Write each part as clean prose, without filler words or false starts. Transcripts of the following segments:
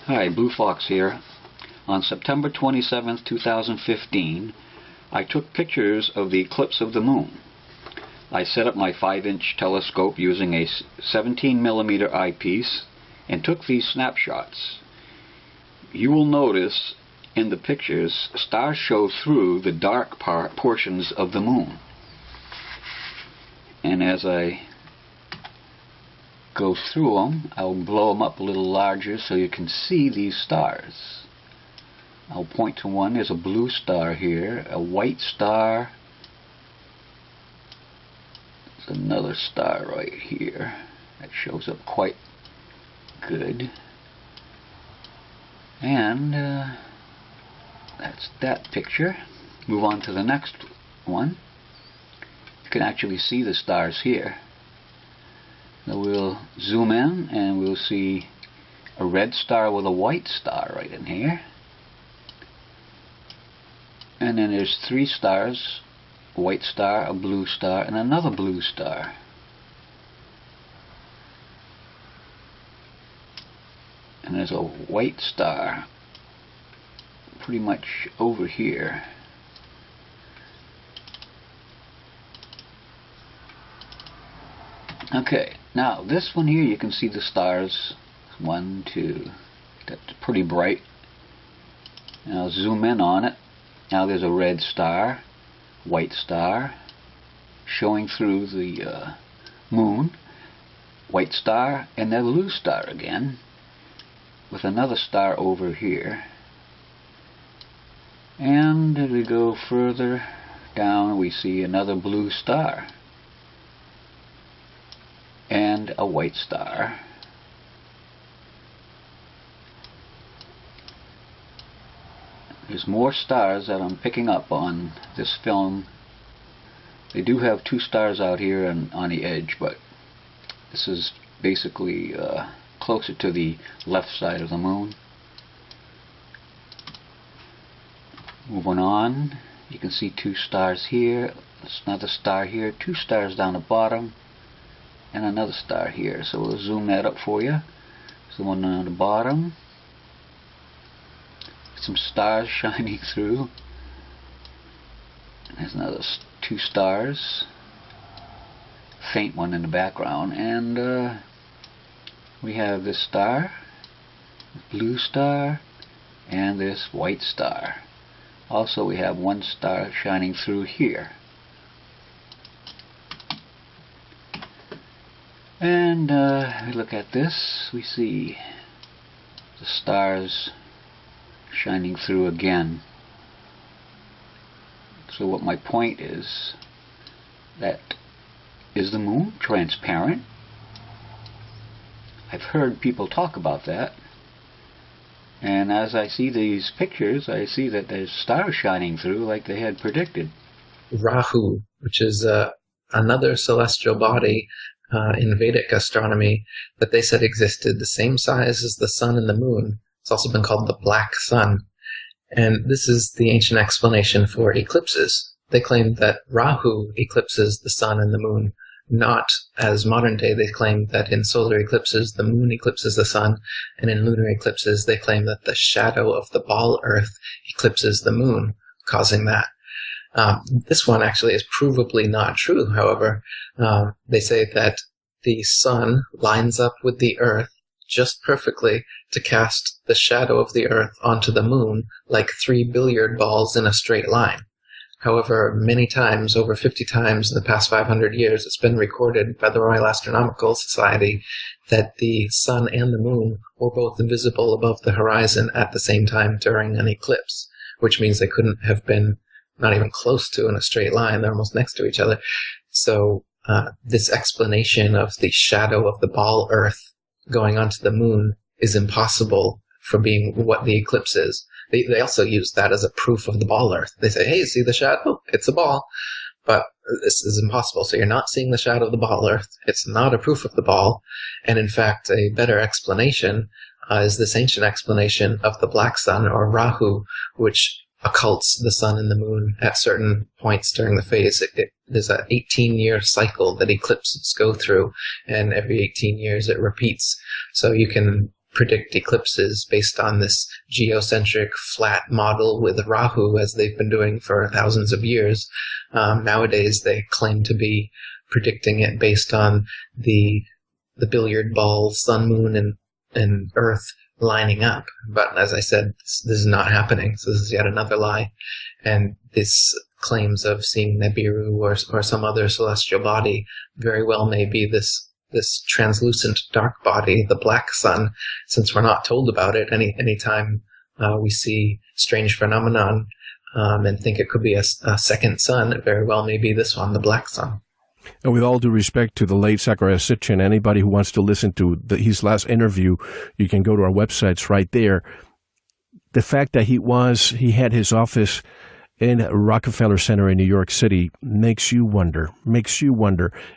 Hi, Blue Fox here. On September 27, 2015, I took pictures of the eclipse of the moon. I set up my 5-inch telescope using a 17mm eyepiece and took these snapshots. You will notice in the pictures, stars show through the dark portions of the moon. And as I go through them, I'll blow them up a little larger so you can see these stars. I'll point to one. There's a blue star here, a white star. There's another star right here that shows up quite good. And that's that picture. Move on to the next one. You can actually see the stars here. Now we'll zoom in and we'll see a red star with a white star right in here. And then there's 3 stars, a white star, a blue star, and another blue star. And there's a white star pretty much over here. Okay, now this one here, you can see the stars. 1, 2, that's pretty bright. And I'll zoom in on it. Now there's a red star, white star, showing through the moon, white star, and then blue star again, with another star over here. And as we go further down, we see another blue star and a white star. There's more stars that I'm picking up on this film. They do have 2 stars out here and on the edge, but this is basically closer to the left side of the moon. Moving on, you can see 2 stars here. There's another star here, 2 stars down the bottom, and another star here. So we'll zoom that up for you. There's the one on the bottom. Some stars shining through. There's another 2 stars. Faint one in the background. And we have this star, this blue star, and this white star. Also we have 1 star shining through here. And we look at this, we see the stars shining through again. So what my point is the moon transparent? I've heard people talk about that, and as I see these pictures, I see that there's stars shining through like they had predicted. Rahu, which is another celestial body in Vedic astronomy that they said existed the same size as the sun and the moon. It's also been called the black sun. And this is the ancient explanation for eclipses. They claim that Rahu eclipses the sun and the moon, not as modern day they claim that in solar eclipses the moon eclipses the sun, and in lunar eclipses they claim that the shadow of the ball Earth eclipses the moon, causing that. This one actually is provably not true, however. They say that the sun lines up with the Earth just perfectly to cast the shadow of the Earth onto the moon like 3 billiard balls in a straight line. However, many times, over 50 times in the past 500 years, it's been recorded by the Royal Astronomical Society that the sun and the moon were both invisible above the horizon at the same time during an eclipse, which means they couldn't have been not even close to in a straight line. They're almost next to each other. So this explanation of the shadow of the ball Earth going onto the moon is impossible for being what the eclipse is. They also use that as a proof of the ball Earth. They say, hey, see the shadow? It's a ball. But this is impossible. So you're not seeing the shadow of the ball Earth. It's not a proof of the ball. And in fact, a better explanation is this ancient explanation of the black sun, or Rahu, which occults the sun and the moon at certain points during the phase. There's an 18-year cycle that eclipses go through, and every 18 years it repeats. So you can predict eclipses based on this geocentric flat model with Rahu, as they've been doing for thousands of years. Nowadays, they claim to be predicting it based on the billiard ball, sun, moon, and Earth lining up. But as I said, this is not happening. So this is yet another lie. And this claims of seeing Nibiru or some other celestial body very well may be this translucent dark body, the black sun, since we're not told about it. Anytime we see strange phenomenon and think it could be a second sun, it very well may be this one, the black sun. And with all due respect to the late Zachariah Sitchin, anybody who wants to listen to his last interview, you can go to our websites right there. The fact that he had his office in Rockefeller Center in New York City makes you wonder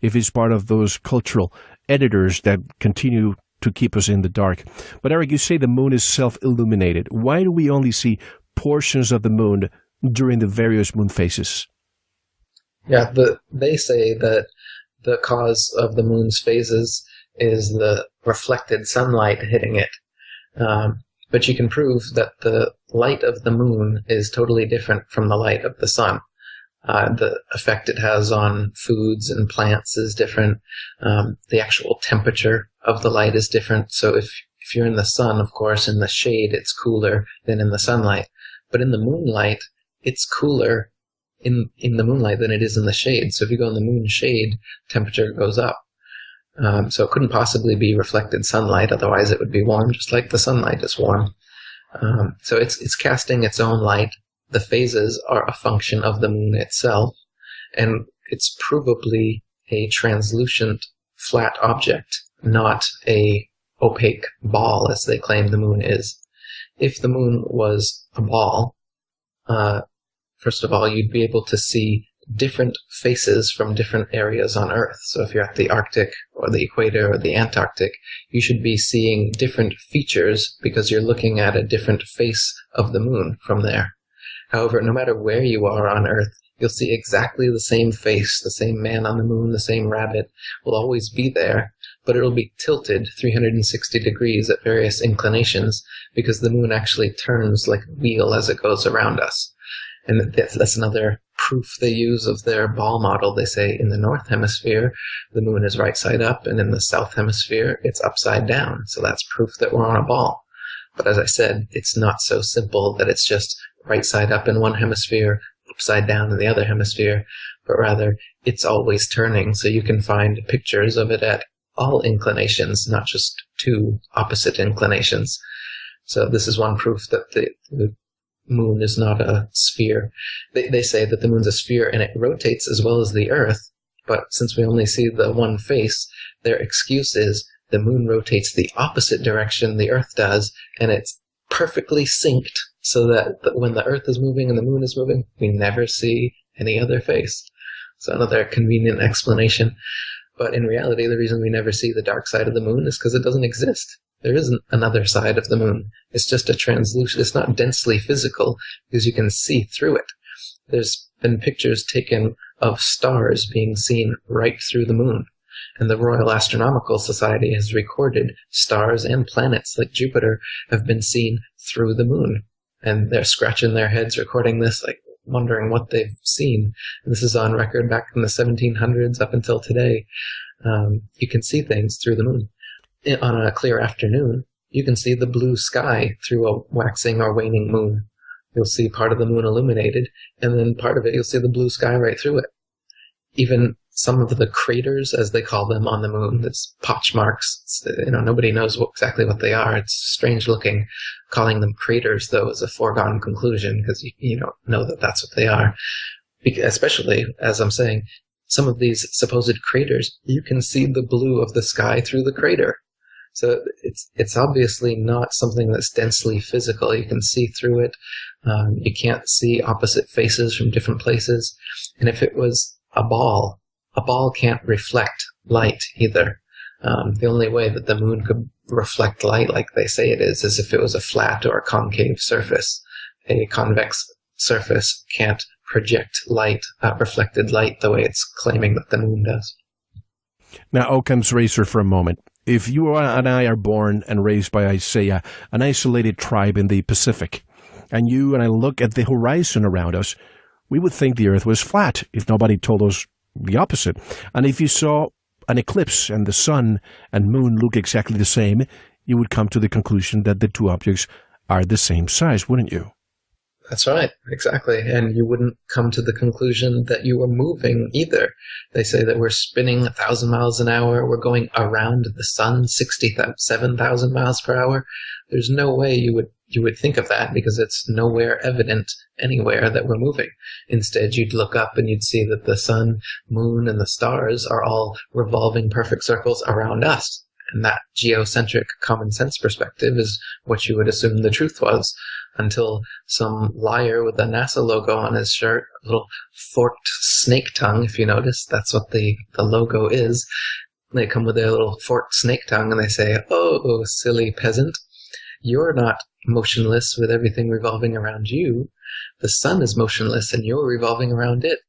if he's part of those cultural editors that continue to keep us in the dark. But Eric, you say the moon is self-illuminated. Why do we only see portions of the moon during the various moon phases? Yeah, they say that the cause of the moon's phases is the reflected sunlight hitting it. But you can prove that the light of the moon is totally different from the light of the sun. The effect it has on foods and plants is different. The actual temperature of the light is different. So if you're in the sun, of course, in the shade, it's cooler than in the sunlight. But in the moonlight, it's cooler in the moonlight than it is in the shade. So if you go in the moon shade, temperature goes up. So it couldn't possibly be reflected sunlight, otherwise it would be warm, just like the sunlight is warm. So it's casting its own light. The phases are a function of the moon itself, and it's provably a translucent, flat object, not a opaque ball, as they claim the moon is. If the moon was a ball, first of all, you'd be able to see different faces from different areas on Earth. So if you're at the Arctic or the equator or the Antarctic, you should be seeing different features because you're looking at a different face of the moon from there. However, no matter where you are on Earth, you'll see exactly the same face, the same man on the moon, the same rabbit will always be there, but it'll be tilted 360 degrees at various inclinations because the moon actually turns like a wheel as it goes around us. And that's another proof they use of their ball model. They say in the north hemisphere, the moon is right side up, and in the south hemisphere, it's upside down. So that's proof that we're on a ball. But as I said, it's not so simple that it's just right side up in one hemisphere, upside down in the other hemisphere, but rather it's always turning. So you can find pictures of it at all inclinations, not just two opposite inclinations. So this is one proof that the moon is not a sphere. They say that the moon's a sphere and it rotates as well as the Earth, but since we only see the one face, their excuse is the moon rotates the opposite direction the Earth does, and it's perfectly synced so that when the Earth is moving and the moon is moving, we never see any other face. So another convenient explanation. But in reality, the reason we never see the dark side of the moon is because it doesn't exist. There isn't another side of the moon. It's just a translucent, it's not densely physical because you can see through it. There's been pictures taken of stars being seen right through the moon. And the Royal Astronomical Society has recorded stars and planets like Jupiter have been seen through the moon. And they're scratching their heads recording this, like wondering what they've seen. And this is on record back in the 1700s up until today. You can see things through the moon. On a clear afternoon, you can see the blue sky through a waxing or waning moon. You'll see part of the moon illuminated, and then part of it, you'll see the blue sky right through it. Even some of the craters, as they call them on the moon, that's potch marks, nobody knows exactly what they are. It's strange looking. Calling them craters, though, is a foregone conclusion because you don't know that that's what they are. Especially, as I'm saying, some of these supposed craters, you can see the blue of the sky through the crater. So it's obviously not something that's densely physical. You can see through it. You can't see opposite faces from different places. And if it was a ball can't reflect light either. The only way that the moon could reflect light like they say it is if it was a flat or a concave surface. A convex surface can't project light, reflected light, the way it's claiming that the moon does. Now, Occam's razor for a moment. if you and I are born and raised by, say, an isolated tribe in the Pacific, and you and I look at the horizon around us, we would think the Earth was flat if nobody told us the opposite. And if you saw an eclipse and the sun and moon look exactly the same, you would come to the conclusion that the two objects are the same size, wouldn't you? That's right, exactly. And you wouldn't come to the conclusion that you were moving either. They say that we're spinning 1,000 miles an hour, we're going around the sun 67,000 miles per hour. There's no way you would think of that, because it's nowhere evident anywhere that we're moving. Instead, you'd look up and you'd see that the sun, moon, and the stars are all revolving perfect circles around us. And that geocentric common sense perspective is what you would assume the truth was, until some liar with a NASA logo on his shirt, a little forked snake tongue, if you notice, that's what the logo is. They come with their little forked snake tongue and they say, "Oh, silly peasant, you're not motionless with everything revolving around you. The sun is motionless and you're revolving around it.